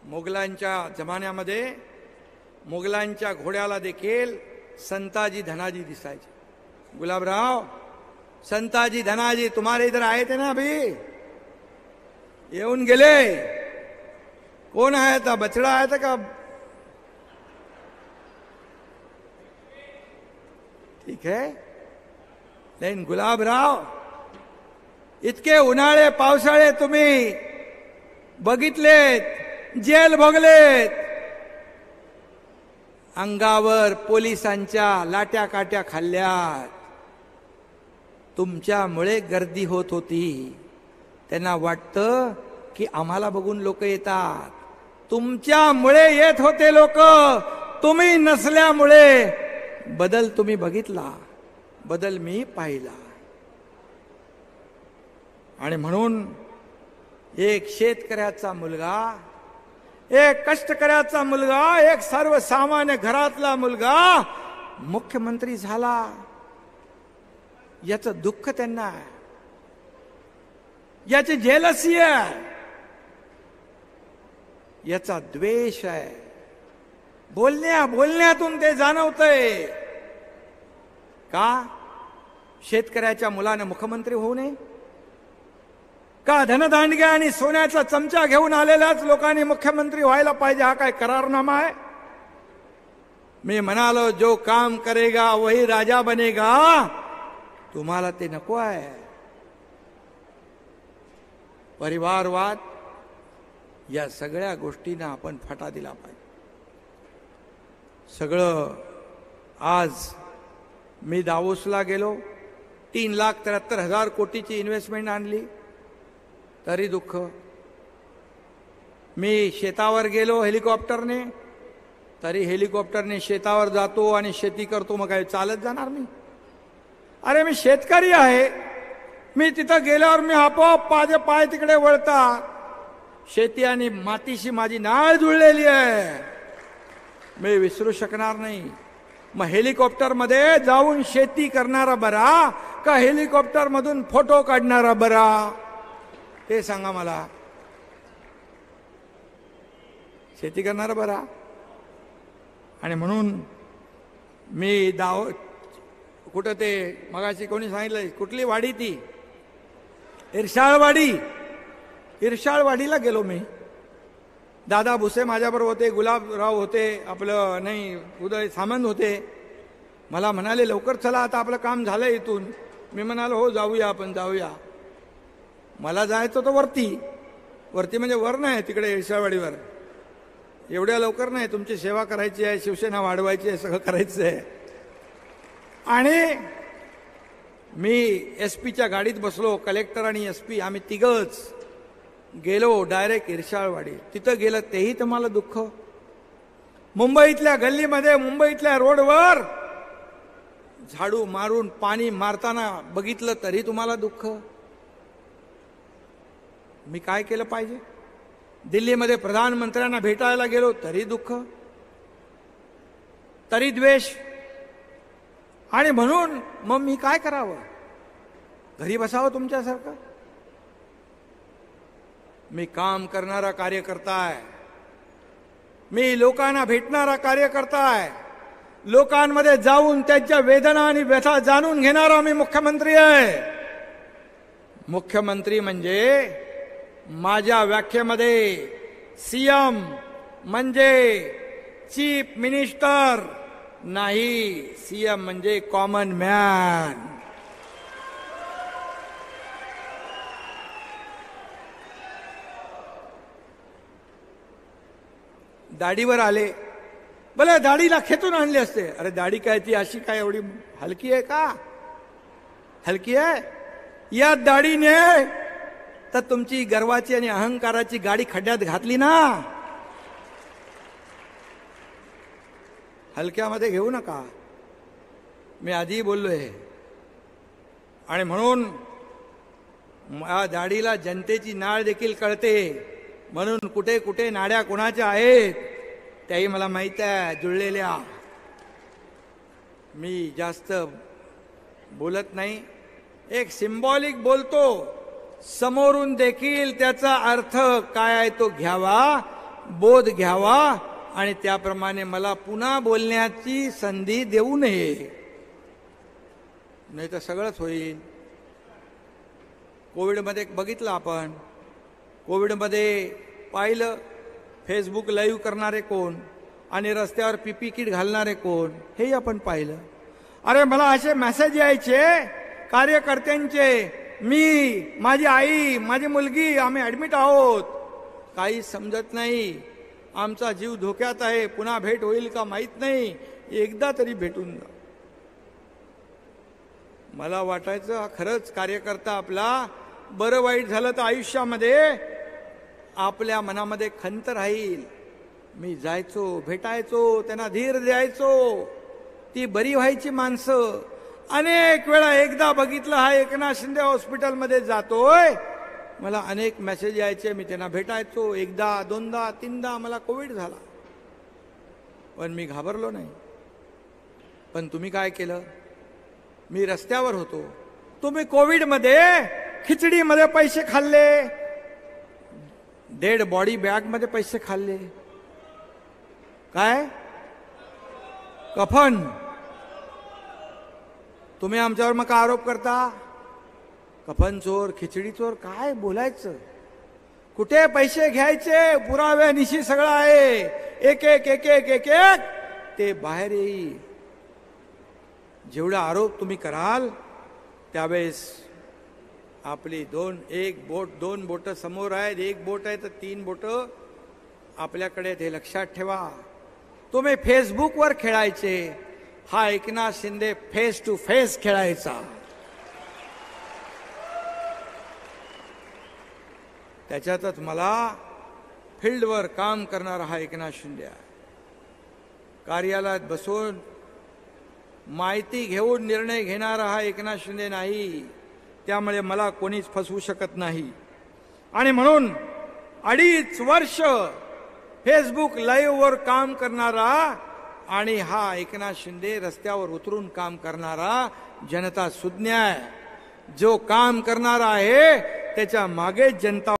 मोगलांच्या जमान्यामध्ये मोगलांच्या घोड्याला देखील संताजी धनाजी दिसायचे. गुलाबराव, संताजी धनाजी तुम्हारे इधर आए थे ना अभी, येऊन गेले. कोण आया था? बछड़ा आया था का? ठीक है. लेकिन गुलाबराव, इतके उन्हाळे पावसाळे तुम्ही बघितलेत, जेल भोगलेत, अंगावर पोलिसांच्या लाट्या काट्या खाल्ल्यात. तुमच्यामुळे गर्दी होत होती. त्यांना वाटतं की आम्हाला बघून लोक येतात. तुमच्यामुळे येत होते लोक. तुम्ही नसल्यामुळे बदल तुम्ही बघितला, बदल मी पाहिला. आणि म्हणून एक शेतकऱ्याचा मुलगा, एक कष्टकऱ्याचा मुलगा, एक सर्वसामान्य घरातला मुलगा मुख्यमंत्री झाला. याचं दुःख त्यांना आहे, याची जेलसी आहे, याचा द्वेष आहे. बोलण्यातून ते जाणवतंय. का शेतकऱ्याच्या मुलाने मुख्यमंत्री होऊ नये? का धनदांडग्या आणि सोन्याचा चमचा घेऊन आलेल्याच लोकांनी मुख्यमंत्री व्हायला पाहिजे? हा काय करारनामा आहे? मी म्हणालो, जो काम करेगा वही राजा बनेगा. तुम्हाला ते नको आहे. परिवारवाद या सगळ्या गोष्टींना आपण फटा दिला पाहिजे. सगळं आज मी दावोसला गेलो, 3,73,000 कोटीची इन्व्हेस्टमेंट आणली, तरी दुःख. मी शेतावर गेलो हेलिकॉप्टरने, तरी हेलिकॉप्टरने शेतावर जातो आणि शेती करतो. मग काय चालत जाणार मी? अरे मी शेतकरी आहे. मी तिथं गेल्यावर मी आपोआप माझे पाय तिकडे वळतात. शेती आणि मातीशी माझी नाळ जुळलेली आहे, मी विसरू शकणार नाही. मग हेलिकॉप्टरमध्ये जाऊन शेती करणारा बरा का हेलिकॉप्टर मधून फोटो काढणारा बरा? ते सांगा मला. शेती करणारा बरा. आणि म्हणून मी कुठं ते मगाशी कोणी सांगितलं, कुठली वाडी ती? इरशाळवाडी. इरशाळवाडीला गेलो मी. दादा भुसे माझ्याबरोबर होते, गुलाबराव होते, आपलं नाही उदय सामंत होते. मला म्हणाले, लवकर चला, आता आपलं काम झालं इथून. मी म्हणालो, हो जाऊया, आपण जाऊया. मला जायचं होतं वरती. वरती म्हणजे वर नाही, तिकडे इरशाळवाडीवर. एवढ्या लवकर नाही, तुमची सेवा करायची आहे, शिवसेना वाढवायची आहे, सगळं करायचं आहे. आणि मी एसपीच्या गाडीत बसलो, कलेक्टर आणि एसपी, आम्ही तिघच गेलो डायरेक्ट इरशाळवाडी. तिथं गेलं तेही तुम्हाला दुःख. मुंबईतल्या गल्लीमध्ये, मुंबईतल्या रोडवर झाडू मारून पाणी मारताना बघितलं तरी तुम्हाला दुःख. मी काय केलं पाहिजे? दिल्लीमध्ये प्रधानमंत्र्यांना भेटायला गेलो तरी दुःख, तरी द्वेष. आणि म्हणून मग मी काय करावं? घरी बसावं तुमच्यासारखं? मी काम करणारा कार्यकर्ता आहे. मी लोकांना भेटणारा कार्यकर्ता आहे. लोकांमध्ये जाऊन त्यांच्या वेदना आणि व्यथा जाणून घेणारा मी मुख्यमंत्री आहे. मुख्यमंत्री म्हणजे माझ्या व्याख्येमध्ये सीएम म्हणजे चीफ मिनिस्टर नाही. सीएम म्हणजे कॉमन मॅन. दाढीवर आले, भले दाढीला खेचून आणले असते. अरे दाढी काय ती अशी काय एवढी हलकी आहे का? हलकी आहे? या दाढीने तर तुमची गर्वाची आणि अहंकाराची गाडी खड्ड्यात घातली ना. हलक्यामध्ये घेऊ नका. मी आधी बोललोय. आणि म्हणून या दाढीला जनतेची नाळ देखील कळते. म्हणून कुठे कुठे नाड्या कोणाच्या आहेत त्याही मला माहित आहे, जुळलेल्या. मी जास्त बोलत नाही. एक सिंबॉलिक बोलतो, समोरून देखील त्याचा अर्थ काय आहे तो घ्यावा. बोध घ्यावा आणि त्याप्रमाणे मला पुन्हा बोलण्याची संधी देऊ नये, नाही तर सगळंच होईल. कोविडमध्ये बघितलं आपण, कोविडमध्ये पाहिलं फेसबुक लाईव्ह करणारे कोण आणि रस्त्यावर पीपी किट घालणारे कोण, हेही आपण पाहिलं. अरे मला असे मेसेज यायचे कार्यकर्त्यांचे, मी, माझी आई, माझी मुलगी आम्ही ॲडमिट आहोत, काही समजत नाही, आमचा जीव धोक्यात आहे, पुन्हा भेट होईल का माहीत नाही, एकदा तरी भेटून जा. मला वाटायचं हा खरंच कार्यकर्ता आपला बरं वाईट झालं तर आयुष्यामध्ये आपल्या मनामध्ये खंत राहील. मी जायचो, भेटायचो, त्यांना धीर द्यायचो, ती बरी व्हायची माणसं. अनेक वेळा एकदा बघितलं हा एकनाथ शिंदे हॉस्पिटलमध्ये जातोय, मला अनेक मेसेज यायचे, मी त्यांना भेटायचो, एकदा दोनदा तीनदा मला कोविड झाला, पण मी घाबरलो नाही. पण तुम्ही काय केलं? मी रस्त्यावर होतो, तुम्ही कोविडमध्ये खिचडीमध्ये पैसे खाल्ले, डेड बॉडी बॅगमध्ये पैसे खाल्ले, काय कफन. तुम्ही आमच्यावर मग आरोप करता कफन चोर, खिचडी चोर, काय बोलायचं? कुठे पैसे घ्यायचे? पुराव्यानिशी सगळं आहे, एक एक एक एक एक एक ते बाहेर येईल. जेवढा आरोप तुम्ही कराल त्यावेळेस आपली दोन बोट समोर आहेत, एक बोट आहे तर 3 बोट आपल्याकडे आहेत, हे लक्षात ठेवा. तुम्ही फेसबुकवर खेळायचे, हा Eknath Shinde face to face खेळायचा. त्याच्यातच मला फील्डवर काम करणारा हा एकनाथ शिंदे आहे. कार्यालयात बसून माहिती घेऊन निर्णय घेणारा हा एकनाथ शिंदे नाही. त्यामुळे मला कोणीच फसवू शकत नाही. आणि म्हणून 2.5 वर्ष फेसबुक लाईव्हवर काम करणारा आणि हा एकनाथ शिंदे रस्त्यावर उतरून काम करणारा जनता सुज्ञ आहे. जो काम करणारा आहे त्याच्या मागे जनता